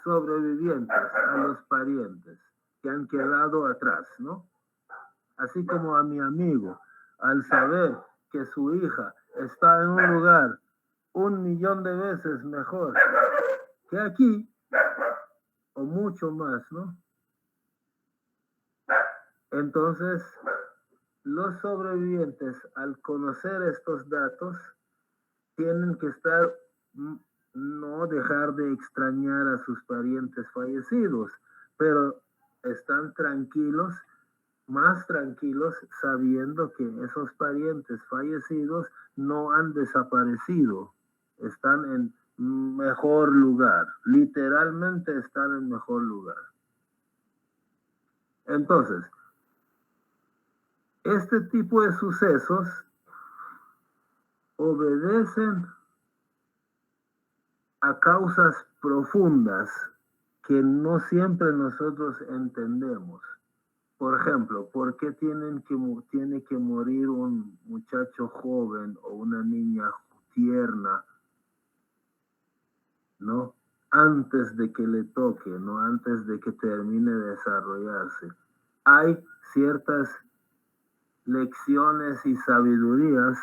sobrevivientes, a los parientes que han quedado atrás, ¿no? Así como a mi amigo, al saber que su hija está en un lugar 1.000.000 de veces mejor que aquí, o mucho más, ¿no? Entonces, los sobrevivientes, al conocer estos datos, tienen que estar, no dejar de extrañar a sus parientes fallecidos, pero están tranquilos, más tranquilos, sabiendo que esos parientes fallecidos no han desaparecido, están en mejor lugar, literalmente están en mejor lugar. Entonces, Este tipo de sucesos obedecen a causas profundas que no siempre nosotros entendemos. Por ejemplo, ¿por qué tiene que morir un muchacho joven o una niña tierna, ¿no? Antes de que le toque, ¿no? Antes de que termine de desarrollarse. Hay ciertas lecciones y sabidurías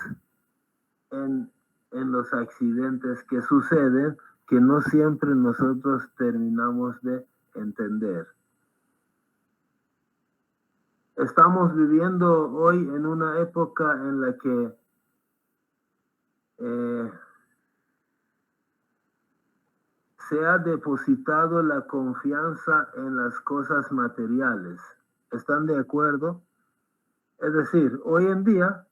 en los accidentes que suceden que no siempre nosotros terminamos de entender. Estamos viviendo hoy en una época en la que se ha depositado la confianza en las cosas materiales. ¿Están de acuerdo? Es decir, hoy en día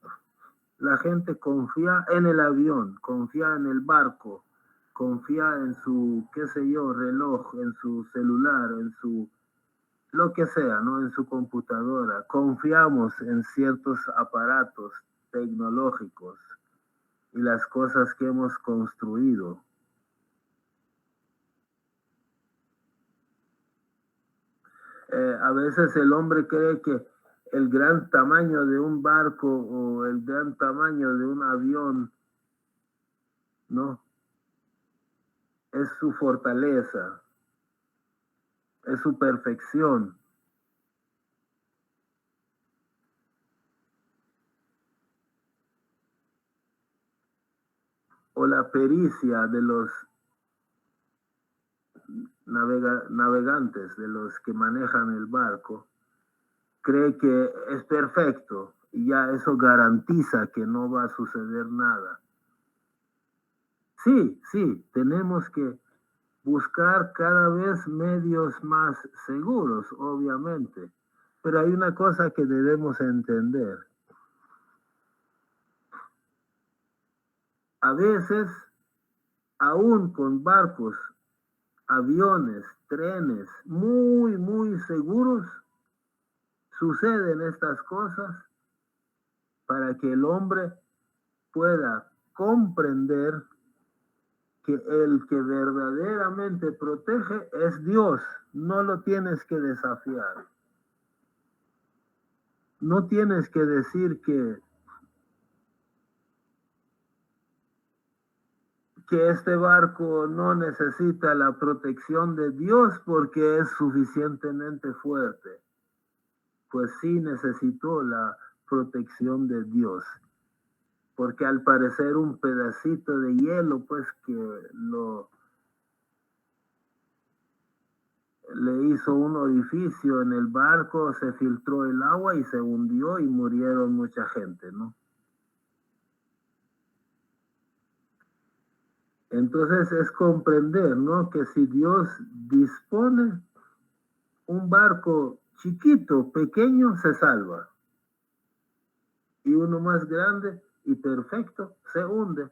la gente confía en el avión, confía en el barco, confía en su, qué sé yo, reloj, en su celular, en su, lo que sea, ¿no? En su computadora. Confiamos en ciertos aparatos tecnológicos y las cosas que hemos construido. A veces el hombre cree que el gran tamaño de un barco o el gran tamaño de un avión, ¿no? Es su fortaleza, es su perfección. O la pericia de los navegantes, de los que manejan el barco, cree que es perfecto y ya eso garantiza que no va a suceder nada. Sí, tenemos que buscar cada vez medios más seguros, obviamente. Pero hay una cosa que debemos entender. A veces, aún con barcos, aviones, trenes muy seguros, suceden estas cosas para que el hombre pueda comprender que el que verdaderamente protege es Dios. No lo tienes que desafiar. No tienes que decir que este barco no necesita la protección de Dios porque es suficientemente fuerte. Pues sí necesitó la protección de Dios. Porque al parecer un pedacito de hielo, pues que le hizo un orificio en el barco, se filtró el agua y se hundió y murieron mucha gente, ¿no? Entonces es comprender, ¿no? Que si Dios dispone un barco chiquito, pequeño, se salva. Y uno más grande y perfecto se hunde.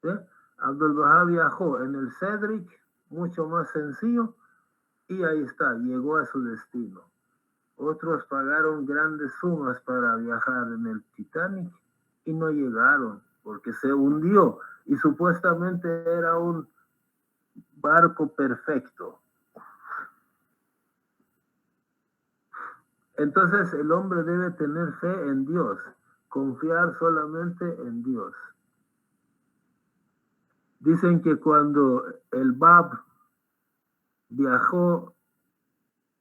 ¿Sí? Abdul Baha viajó en el Cedric, mucho más sencillo, y ahí está, llegó a su destino. Otros pagaron grandes sumas para viajar en el Titanic y no llegaron porque se hundió y supuestamente era un barco perfecto. Entonces el hombre debe tener fe en Dios, confiar solamente en Dios. Dicen que cuando el Bab viajó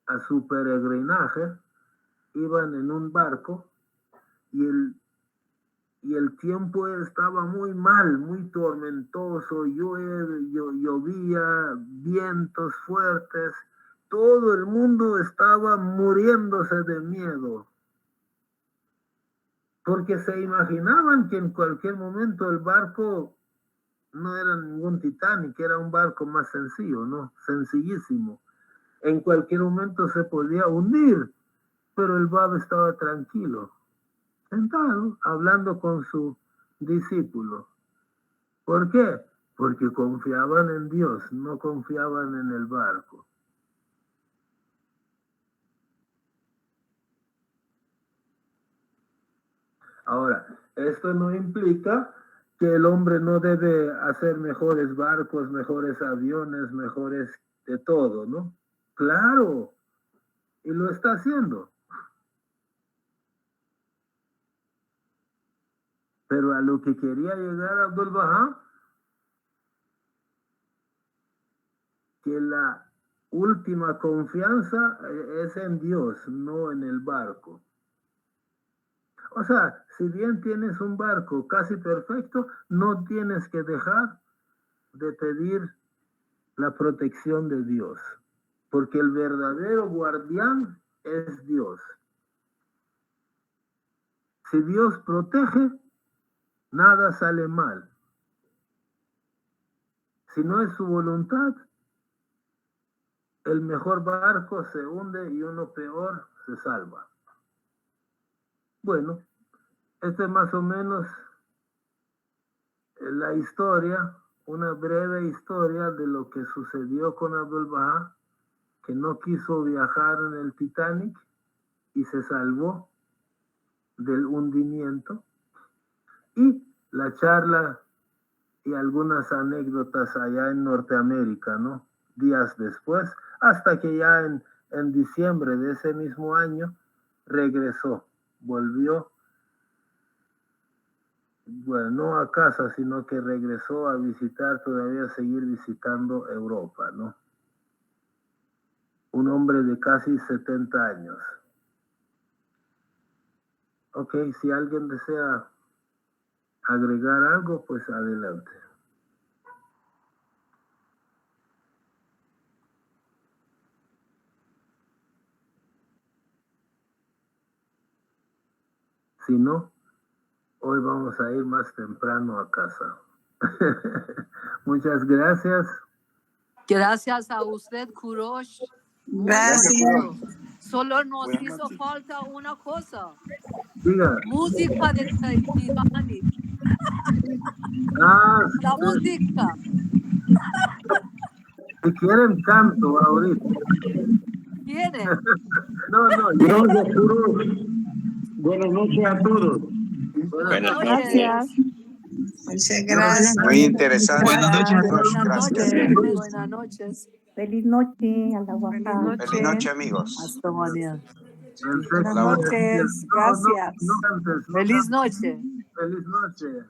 a su peregrinaje, iban en un barco y el tiempo estaba muy mal, muy tormentoso, llovía, vientos fuertes, todo el mundo estaba muriéndose de miedo, porque se imaginaban que en cualquier momento el barco no era ningún Titanic, era un barco más sencillo, ¿no? Sencillísimo. En cualquier momento se podía hundir, pero el Bab estaba tranquilo, sentado, hablando con su discípulo. ¿Por qué? Porque confiaban en Dios, no confiaban en el barco. Ahora, esto no implica que el hombre no debe hacer mejores barcos, mejores aviones, mejores de todo, ¿no? Claro, y lo está haciendo. Pero a lo que quería llegar Abdul Baha, que la última confianza es en Dios, no en el barco. O sea, si bien tienes un barco casi perfecto, no tienes que dejar de pedir la protección de Dios, porque el verdadero guardián es Dios. Si Dios protege, nada sale mal. Si no es su voluntad, el mejor barco se hunde y uno peor se salva. Bueno, esta es más o menos la historia, una breve historia de lo que sucedió con Abdul Baha, que no quiso viajar en el Titanic y se salvó del hundimiento, y la charla y algunas anécdotas allá en Norteamérica, ¿no? Días después, hasta que ya en diciembre de ese mismo año regresó, volvió, bueno, no a casa, sino que regresó a visitar, todavía seguir visitando Europa, ¿no? Un hombre de casi 70 años. Ok, si alguien desea agregar algo, pues adelante. Si no, hoy vamos a ir más temprano a casa. Muchas gracias. Gracias a usted, Kurosh. Gracias. Solo nos Buenas hizo noches. falta una cosa. Diga. Música de Titanic. Ah, La música. si quieren canto ahorita. ¿Quieren? No, Gracias, Kurosh. Buenas noches a todos. Buenas noches. Gracias. Muchas gracias. Muy interesante. Buenas noches. Buenas Gracias. noches. Buenas noches. Feliz noche, a la guapa. Feliz noche, amigos. Hasta mañana. el Buenas noches. No, Gracias. no cantes, no Feliz cantes. noche. Feliz noche.